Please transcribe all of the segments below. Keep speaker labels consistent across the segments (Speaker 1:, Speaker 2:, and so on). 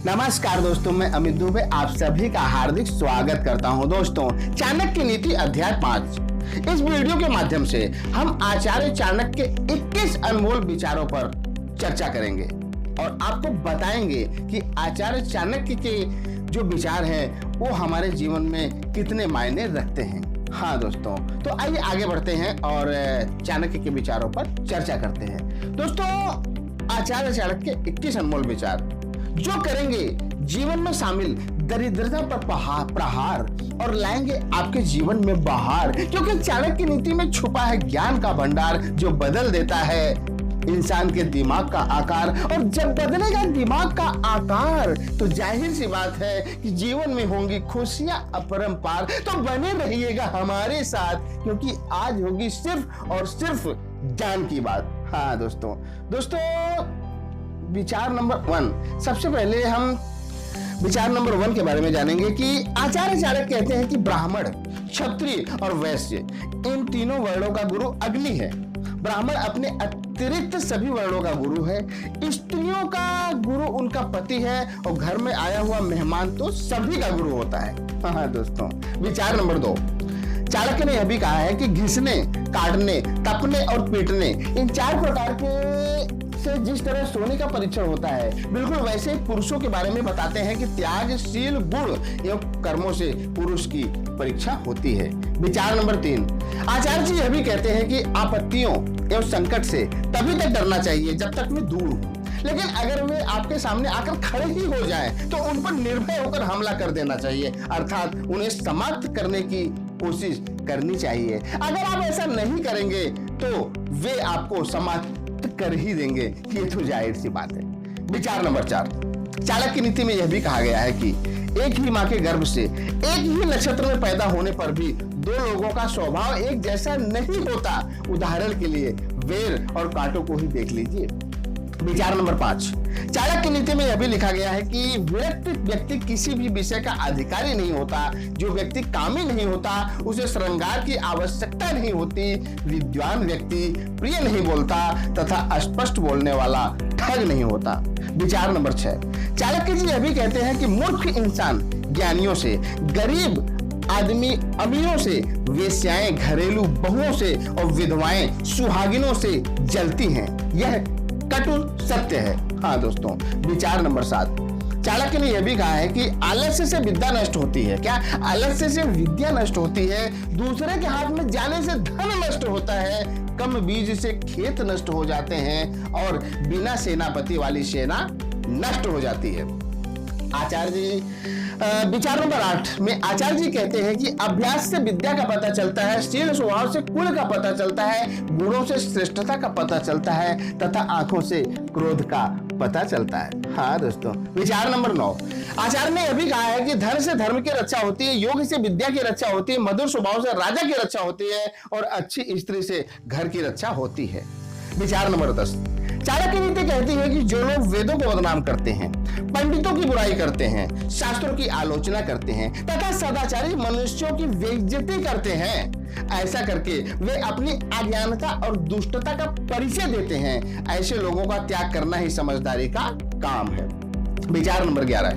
Speaker 1: नमस्कार दोस्तों, मैं अमित दुबे आप सभी का हार्दिक स्वागत करता हूं। दोस्तों, चाणक्य नीति अध्याय 5 इस वीडियो के माध्यम से हम आचार्य चाणक्य के 21 अनमोल विचारों पर चर्चा करेंगे और आपको बताएंगे कि आचार्य चाणक्य के जो विचार हैं वो हमारे जीवन में कितने मायने रखते हैं। हाँ दोस्तों, तो आइए आगे बढ़ते हैं और चाणक्य के विचारों पर चर्चा करते हैं। दोस्तों, आचार्य चाणक्य के 21 अनमोल विचार जो करेंगे जीवन में शामिल दरिद्रता पर प्रहार और लाएंगे आपके जीवन में बहार, क्योंकि चाणक्य नीति में छुपा है ज्ञान का भंडार जो बदल देता है इंसान के दिमाग का आकार। और जब बदलेगा दिमाग का आकार तो जाहिर सी बात है कि जीवन में होंगी खुशियां अपरंपार। तो बने रहिएगा हमारे साथ, क्योंकि आज होगी सिर्फ और सिर्फ ज्ञान की बात। हाँ दोस्तों, विचार नंबर 1, सबसे पहले हम विचार नंबर 1 के बारे में जानेंगे कि आचार्य चाणक्य कहते हैं कि ब्राह्मण, क्षत्रिय और वैश्य इन तीनों वर्णों का गुरु अग्नि है। ब्राह्मण अपने अतिरिक्त सभी वर्णों का गुरु है। स्त्रियों का गुरु उनका पति है और घर में आया हुआ मेहमान तो सभी का गुरु होता है। हाँ दोस्तों, विचार नंबर 2, चाणक्य ने यह भी कहा है कि घिसने, काटने, तपने और पीटने इन 4 प्रकार के से जिस तरह सोने का परीक्षण होता है, बिल्कुल वैसे पुरुषों के बारे में बताते हैं कि त्यागशील गुण एवं कर्मों से पुरुष की परीक्षा होती है। विचार नंबर 3, आचार्य जी यह भी कहते हैं कि आपत्तियों एवं संकट से तभी तक डरना चाहिए जब तक मैं दूर हूं, लेकिन अगर वे आपके सामने आकर खड़े ही हो जाएं, तो उन पर निर्भय होकर हमला कर देना चाहिए, अर्थात उन्हें समाप्त करने की कोशिश करनी चाहिए। अगर आप ऐसा नहीं करेंगे तो वे आपको समाप्त कर ही देंगे, ये तो जाहिर सी बात है। विचार नंबर 4, चाणक्य नीति में यह भी कहा गया है कि एक ही मां के गर्भ से एक ही नक्षत्र में पैदा होने पर भी 2 लोगों का स्वभाव एक जैसा नहीं होता। उदाहरण के लिए बेर और कांटों को ही देख लीजिए। विचार नंबर 5, चाणक्य नीति में यह भी लिखा गया है कि विरक्त व्यक्ति किसी भी विषय का अधिकारी नहीं होता। जो व्यक्ति कामी नहीं होता उसे श्रृंगार की आवश्यकता नहीं होती। विद्वान व्यक्ति प्रिय नहीं बोलता तथा स्पष्ट बोलने वाला ठग नहीं होता। विचार नंबर 6, चाणक्य जी यह भी कहते हैं कि मूर्ख इंसान ज्ञानियों से, गरीब आदमी अमीरों से, वेश्याएं घरेलू बहुओं से और विधवाएं सुहागिनों से जलती हैं। यह कटु सत्य है। हाँ दोस्तों, विचार नंबर 7, चाणक्य ने यह भी कहा है कि आलस्य से विद्या नष्ट होती है। क्या? आलस्य से विद्या नष्ट होती है। दूसरे के हाथ में जाने से धन नष्ट होता है। कम बीज से खेत नष्ट हो जाते हैं और बिना सेनापति वाली सेना नष्ट हो जाती है। आचार्य जी विचार नंबर 8 में आचार्य जी कहते हैं कि अभ्यास से विद्या का पता चलता है, शील स्वभाव से कुल का पता चलता है, गुणों से श्रेष्ठता का पता चलता है तथा आंखों से क्रोध का पता चलता है। हाँ दोस्तों, विचार नंबर 9, आचार्य ने यह भी कहा है कि धन से धर्म की रक्षा होती है, योग से विद्या की रक्षा होती है, मधुर स्वभाव से राजा की रक्षा होती है और अच्छी स्त्री से घर की रक्षा होती है। विचार नंबर 10, चाणक्य नीति कहती है कि जो लोग वेदों को बदनाम करते हैं, पंडितों की बुराई करते हैं, शास्त्रों की आलोचना करते हैं तथा सदाचारी मनुष्यों की बेइज्जती करते हैं, ऐसा करके वे अपनी अज्ञानता और दुष्टता का परिचय देते हैं। ऐसे लोगों का त्याग करना ही समझदारी का काम है। विचार नंबर 11,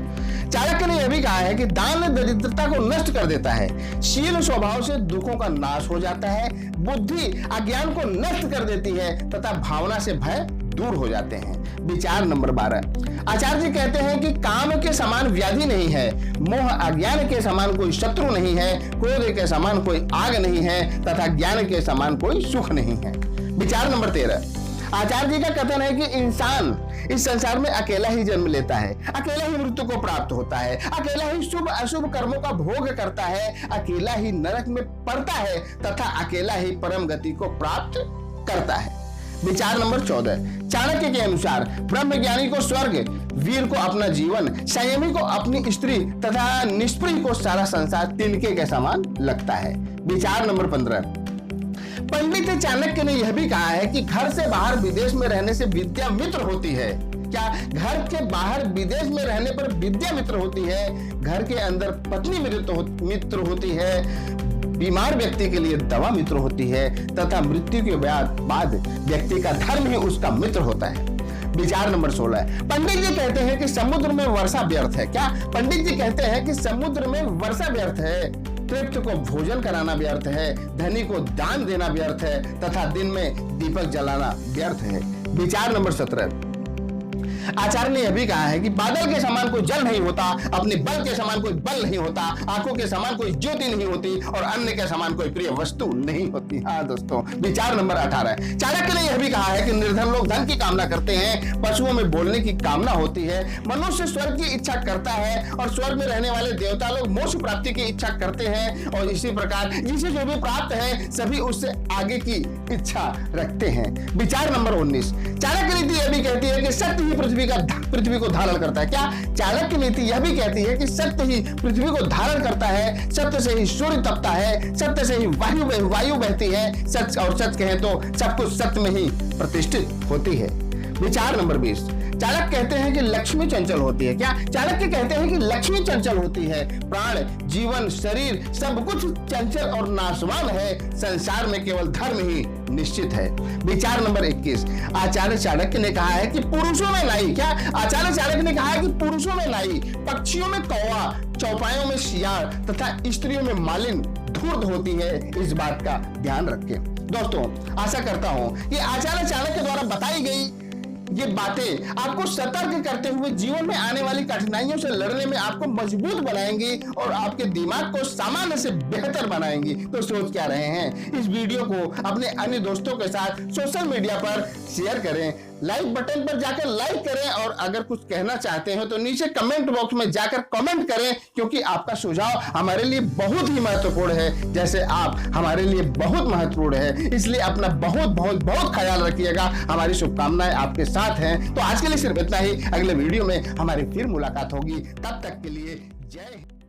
Speaker 1: चाणक्य ने यह भी कहा है कि दान दरिद्रता को नष्ट कर देता है, शील स्वभाव से दुखों का नाश हो जाता है, बुद्धि अज्ञान को नष्ट कर देती है तथा भावना से भय दूर हो जाते हैं। विचार नंबर 12, आचार्य जी कहते हैं कि काम के समान व्याधि नहीं है, मोह अज्ञान के समान कोई शत्रु नहीं है, क्रोध के समान कोई आग नहीं है तथा ज्ञान के समान कोई सुख नहीं है। विचार नंबर 13, आचार्य जी का कथन है कि इंसान इस संसार में अकेला ही जन्म लेता है, अकेला ही मृत्यु को प्राप्त होता है, अकेला ही शुभ अशुभ कर्मों का भोग करता है, अकेला ही नरक में पड़ता है तथा अकेला ही परम गति को प्राप्त करता है। विचार नंबर 14, चाणक्य के अनुसार ब्रह्मज्ञानी को स्वर्ग, वीर को अपना जीवन, संयमी को अपनी स्त्री तथा निष्प्रिय को सारा संसार तिनके के समान लगता है। विचार नंबर 15, पंडित चाणक्य ने यह भी कहा है कि घर से बाहर विदेश में रहने से विद्या मित्र होती है। क्या? घर के बाहर विदेश में रहने पर विद्या मित्र होती है, घर के अंदर पत्नी मित्र होती है, बीमार व्यक्ति के लिए दवा मित्र होती है तथा मृत्यु के बाद व्यक्ति का धर्म ही उसका मित्र होता है। विचार नंबर 16, पंडित जी कहते हैं कि समुद्र में वर्षा व्यर्थ है। क्या पंडित जी कहते हैं कि समुद्र में वर्षा व्यर्थ है, तृप्त को भोजन कराना व्यर्थ है, धनी को दान देना व्यर्थ है तथा दिन में दीपक जलाना व्यर्थ है। विचार नंबर 17, आचार्य ने यह भी कहा है कि बादल के समान कोई जल नहीं होता, अपने बल के समान कोई बल नहीं होता, आंखों के समान कोई ज्योति नहीं होती और अन्न के समान कोई प्रिय वस्तु नहीं होती। हाँ दोस्तों, विचार नंबर 18, चाणक्य ने यह भी कहा है कि निर्धन लोग धन की कामना करते हैं, पशुओं में बोलने की कामना होती है, मनुष्य स्वर्ग की इच्छा करता है और स्वर्ग में रहने वाले देवता लोग मोक्ष प्राप्ति की इच्छा करते हैं और इसी प्रकार जिसे जो भी प्राप्त है सभी उससे आगे की इच्छा रखते हैं। विचार नंबर 19, चाणक्य नीति यह भी कहती है कि सत्य ही पृथ्वी को धारण करता है। क्या चाणक्य नीति यह भी कहती है कि सत्य ही पृथ्वी को धारण करता है, सत्य से ही सूर्य तपता है, सत्य से ही वायु बहती है, सच और सच कहें तो सब कुछ सत्य में ही प्रतिष्ठित होती है। विचार नंबर 20, चाणक्य कहते हैं कि लक्ष्मी चंचल होती है। क्या चाणक्य कहते हैं कि लक्ष्मी चंचल होती है, प्राण, जीवन, शरीर सब कुछ चंचल और नाशवान है, संसार में केवल धर्म ही निश्चित है। विचार नंबर 21, आचार्य चाणक्य ने कहा है कि पुरुषों में नाई, क्या आचार्य चाणक्य ने कहा है कि पुरुषों में नाई, पक्षियों में कौवा, चौपायों में शियार तथा स्त्रियों में मालिन धूर्त होती है, इस बात का ध्यान रखें। दोस्तों, आशा करता हूं कि आचार्य चाणक्य द्वारा बताई गई ये बातें आपको सतर्क करते हुए जीवन में आने वाली कठिनाइयों से लड़ने में आपको मजबूत बनाएंगी और आपके दिमाग को सामान्य से बेहतर बनाएंगी। तो सोच क्या रहे हैं, इस वीडियो को अपने अन्य दोस्तों के साथ सोशल मीडिया पर शेयर करें, लाइक बटन पर जाकर लाइक करें और अगर कुछ कहना चाहते हैं तो नीचे कमेंट बॉक्स में जाकर कमेंट करें, क्योंकि आपका सुझाव हमारे लिए बहुत ही महत्वपूर्ण है, जैसे आप हमारे लिए बहुत महत्वपूर्ण है। इसलिए अपना बहुत बहुत बहुत ख्याल रखिएगा। हमारी शुभकामनाएं आपके साथ हैं। तो आज के लिए सिर्फ इतना ही, अगले वीडियो में हमारी फिर मुलाकात होगी। तब तक के लिए जय हिंद।